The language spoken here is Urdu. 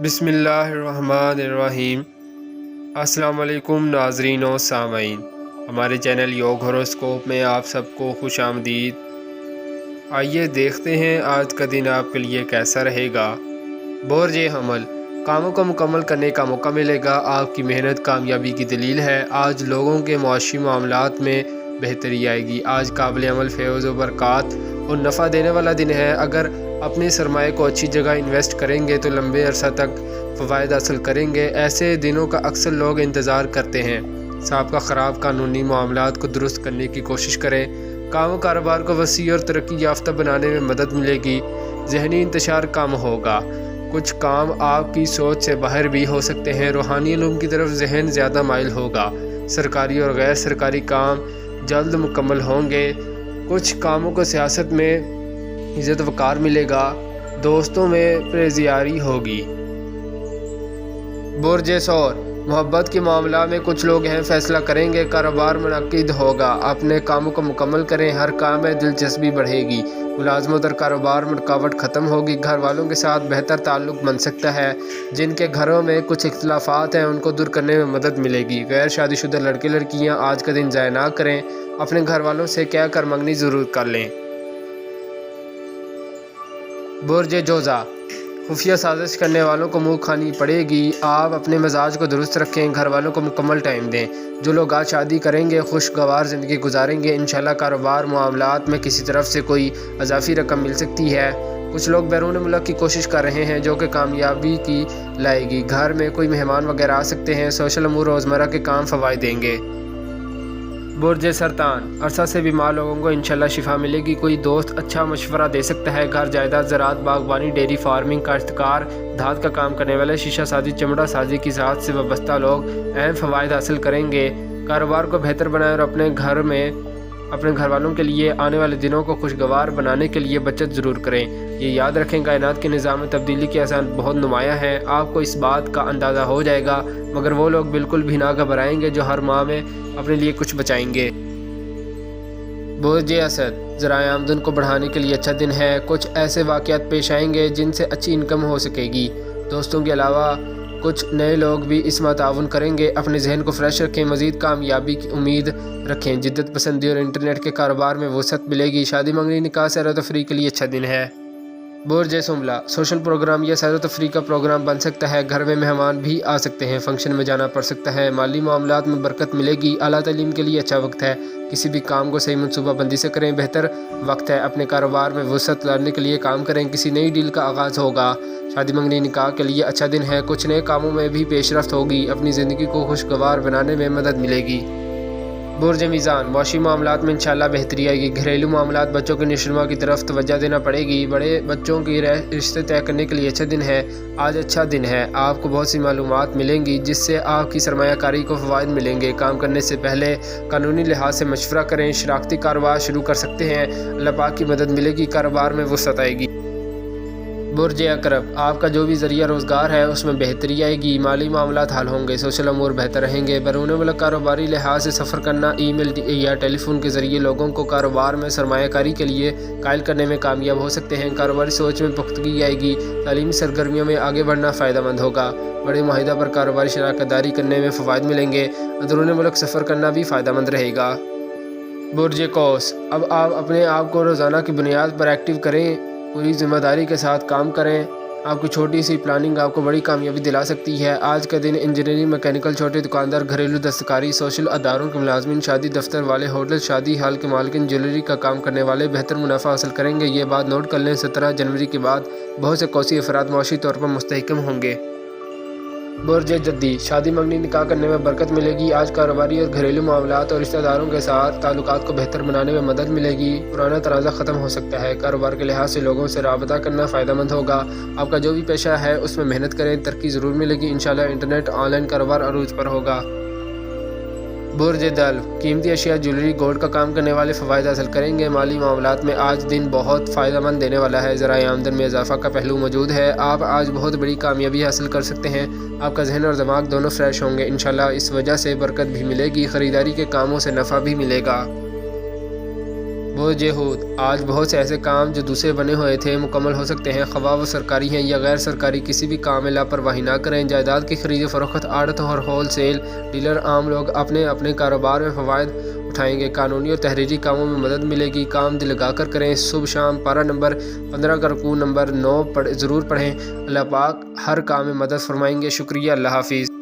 بسم اللہ الرحمن الرحیم۔ السلام علیکم ناظرین و سامعین، ہمارے چینل یوگ ہوروسکوپ میں آپ سب کو خوش آمدید۔ آئیے دیکھتے ہیں آج کا دن آپ کے لیے کیسا رہے گا۔ برج حمل، کاموں کو مکمل کرنے کا موقع ملے گا، آپ کی محنت کامیابی کی دلیل ہے۔ آج لوگوں کے معاشی معاملات میں بہتری آئے گی۔ آج قابل عمل فیض و برکات اور نفع دینے والا دن ہے۔ اگر اپنے سرمایہ کو اچھی جگہ انویسٹ کریں گے تو لمبے عرصہ تک فوائد حاصل کریں گے۔ ایسے دنوں کا اکثر لوگ انتظار کرتے ہیں۔ سابقہ خراب قانونی معاملات کو درست کرنے کی کوشش کریں۔ کام و کاروبار کو وسیع اور ترقی یافتہ بنانے میں مدد ملے گی۔ ذہنی انتشار کم ہوگا۔ کچھ کام آپ کی سوچ سے باہر بھی ہو سکتے ہیں۔ روحانی علوم کی طرف ذہن زیادہ مائل ہوگا۔ سرکاری اور غیر سرکاری کام جلد مکمل ہوں گے۔ کچھ کاموں کو سیاست میں عزت وقار ملے گا۔ دوستوں میں پرہیزگاری ہوگی۔ برج ثور، محبت کے معاملہ میں کچھ لوگ اہم فیصلہ کریں گے۔ کاروبار منعقد ہوگا۔ اپنے کاموں کو مکمل کریں۔ ہر کام میں دلچسپی بڑھے گی۔ ملازمت اور کاروبار میں رکاوٹ ختم ہوگی۔ گھر والوں کے ساتھ بہتر تعلق بن سکتا ہے۔ جن کے گھروں میں کچھ اختلافات ہیں ان کو دور کرنے میں مدد ملے گی۔ غیر شادی شدہ لڑکے لڑکیاں آج کا دن ضائع نہ کریں۔ اپنے گھر والوں سے کہہ کر منگنی ضرور کر لیں۔ برج جوزا، خفیہ سازش کرنے والوں کو منہ کھانی پڑے گی۔ آپ اپنے مزاج کو درست رکھیں۔ گھر والوں کو مکمل ٹائم دیں۔ جو لوگ آج شادی کریں گے خوشگوار زندگی گزاریں گے۔ انشاءاللہ کاروبار معاملات میں کسی طرف سے کوئی اضافی رقم مل سکتی ہے۔ کچھ لوگ بیرون ملک کی کوشش کر رہے ہیں جو کہ کامیابی کی لائے گی۔ گھر میں کوئی مہمان وغیرہ آ سکتے ہیں۔ سوشل امور روزمرہ کے کام فوائد دیں گے۔ برج سرطان، عرصہ سے بیمار لوگوں کو انشاءاللہ شفا ملے گی۔ کوئی دوست اچھا مشورہ دے سکتا ہے۔ گھر جائیداد زراعت باغبانی ڈیری فارمنگ کاشتکار دھات کا کام کرنے والے شیشہ سازی چمڑا سازی کی ذات سے وابستہ لوگ اہم فوائد حاصل کریں گے۔ کاروبار کو بہتر بنائیں اور اپنے گھر والوں کے لیے آنے والے دنوں کو خوشگوار بنانے کے لیے بچت ضرور کریں۔ یہ یاد رکھیں کائنات کے نظام میں تبدیلی کے آثار بہت نمایاں ہیں۔ آپ کو اس بات کا اندازہ ہو جائے گا، مگر وہ لوگ بالکل بھی نہ گھبرائیں گے جو ہر ماہ میں اپنے لیے کچھ بچائیں گے۔ برج اسد، ذرائع آمدن کو بڑھانے کے لیے اچھا دن ہے۔ کچھ ایسے واقعات پیش آئیں گے جن سے اچھی انکم ہو سکے گی۔ دوستوں کے علاوہ کچھ نئے لوگ بھی اس میں تعاون کریں گے۔ اپنے ذہن کو فریش رکھیں۔ مزید کامیابی کی امید رکھیں۔ جدت پسندی اور انٹرنیٹ کے کاروبار میں وسعت ملے گی۔ شادی منگنی نکاح سیر و تفریح کے لیے اچھا دن ہے۔ برج شملہ، سوشل پروگرام یا سیر و تفریح کا پروگرام بن سکتا ہے۔ گھر میں مہمان بھی آ سکتے ہیں۔ فنکشن میں جانا پڑ سکتا ہے۔ مالی معاملات میں برکت ملے گی۔ اعلیٰ تعلیم کے لیے اچھا وقت ہے۔ کسی بھی کام کو صحیح منصوبہ بندی سے کریں۔ بہتر وقت ہے۔ اپنے کاروبار میں وسعت لانے کے لیے کام کریں۔ کسی نئی ڈیل کا آغاز ہوگا۔ شادی منگنی نکاح کے لیے اچھا دن ہے۔ کچھ نئے کاموں میں بھی پیش رفت ہوگی۔ اپنی زندگی کو خوشگوار بنانے میں مدد ملے گی۔ برج میزان، معاشی معاملات میں انشاءاللہ بہتری آئے گی۔ گھریلو معاملات بچوں کی نشوونما کی طرف توجہ دینا پڑے گی۔ بڑے بچوں کی رشتے طے کرنے کے لیے اچھا دن ہے۔ آج اچھا دن ہے۔ آپ کو بہت سی معلومات ملیں گی جس سے آپ کی سرمایہ کاری کو فوائد ملیں گے۔ کام کرنے سے پہلے قانونی لحاظ سے مشورہ کریں۔ شراکتی کاروبار شروع کر سکتے ہیں۔ اللہ پاک کی مدد ملے گی۔ کاروبار میں وسعت آئے گی۔ برج عقرب، آپ کا جو بھی ذریعہ روزگار ہے اس میں بہتری آئے گی۔ مالی معاملات حل ہوں گے۔ سوشل امور بہتر رہیں گے۔ بیرون ملک کاروباری لحاظ سے سفر کرنا، ای میل یا ٹیلی فون کے ذریعے لوگوں کو کاروبار میں سرمایہ کاری کے لیے قائل کرنے میں کامیاب ہو سکتے ہیں۔ کاروباری سوچ میں پختگی آئے گی۔ تعلیمی سرگرمیوں میں آگے بڑھنا فائدہ مند ہوگا۔ بڑے معاہدہ پر کاروباری شراکت داری کرنے میں فوائد ملیں گے۔ اندرون ملک سفر کرنا بھی فائدہ مند رہے گا۔ برج قوس، اب آپ اپنے آپ کو روزانہ کی بنیاد پر ایکٹیو کریں۔ پوری ذمہ داری کے ساتھ کام کریں۔ آپ کی چھوٹی سی پلاننگ آپ کو بڑی کامیابی دلا سکتی ہے۔ آج کا دن انجینئرنگ، میکینیکل، چھوٹے دکاندار، گھریلو دستکاری، سوشل اداروں کے ملازمین، شادی دفتر والے، ہوٹل، شادی ہال کے مالکین، جیولری کا کام کرنے والے بہتر منافع حاصل کریں گے۔ یہ بات نوٹ کر لیں، 17 جنوری کے بعد بہت سے قوسی افراد معاشی طور پر مستحکم ہوں گے۔ برج جدی، شادی منگنی نکاح کرنے میں برکت ملے گی۔ آج کاروباری اور گھریلو معاملات اور رشتہ داروں کے ساتھ تعلقات کو بہتر بنانے میں مدد ملے گی۔ پرانا تنازع ختم ہو سکتا ہے۔ کاروبار کے لحاظ سے لوگوں سے رابطہ کرنا فائدہ مند ہوگا۔ آپ کا جو بھی پیشہ ہے اس میں محنت کریں، ترقی ضرور ملے گی۔ انشاءاللہ انٹرنیٹ آن لائن کاروبار عروج پر ہوگا۔ برج دلو، قیمتی اشیاء، جیولری، گولڈ کا کام کرنے والے فوائد حاصل کریں گے۔ مالی معاملات میں آج دن بہت فائدہ مند دینے والا ہے۔ ذرائع آمدن میں اضافہ کا پہلو موجود ہے۔ آپ آج بہت بڑی کامیابی حاصل کر سکتے ہیں۔ آپ کا ذہن اور دماغ دونوں فریش ہوں گے۔ انشاءاللہ اس وجہ سے برکت بھی ملے گی۔ خریداری کے کاموں سے نفع بھی ملے گا۔ بوجھ ہود، آج بہت سے ایسے کام جو دوسرے بنے ہوئے تھے مکمل ہو سکتے ہیں، خواہ وہ سرکاری ہیں یا غیر سرکاری۔ کسی بھی کام میں لاپرواہی نہ کریں۔ جائیداد کی خرید و فروخت، آڑت اور ہول سیل ڈیلر عام لوگ اپنے اپنے کاروبار میں فوائد اٹھائیں گے۔ قانونی اور تحریری کاموں میں مدد ملے گی، کام دل لگا کر کریں۔ صبح شام پارہ نمبر 15 کا رکوع نمبر 9 ضرور پڑھیں۔ اللہ پاک ہر کام میں مدد فرمائیں گے۔ شکریہ، اللہ حافظ۔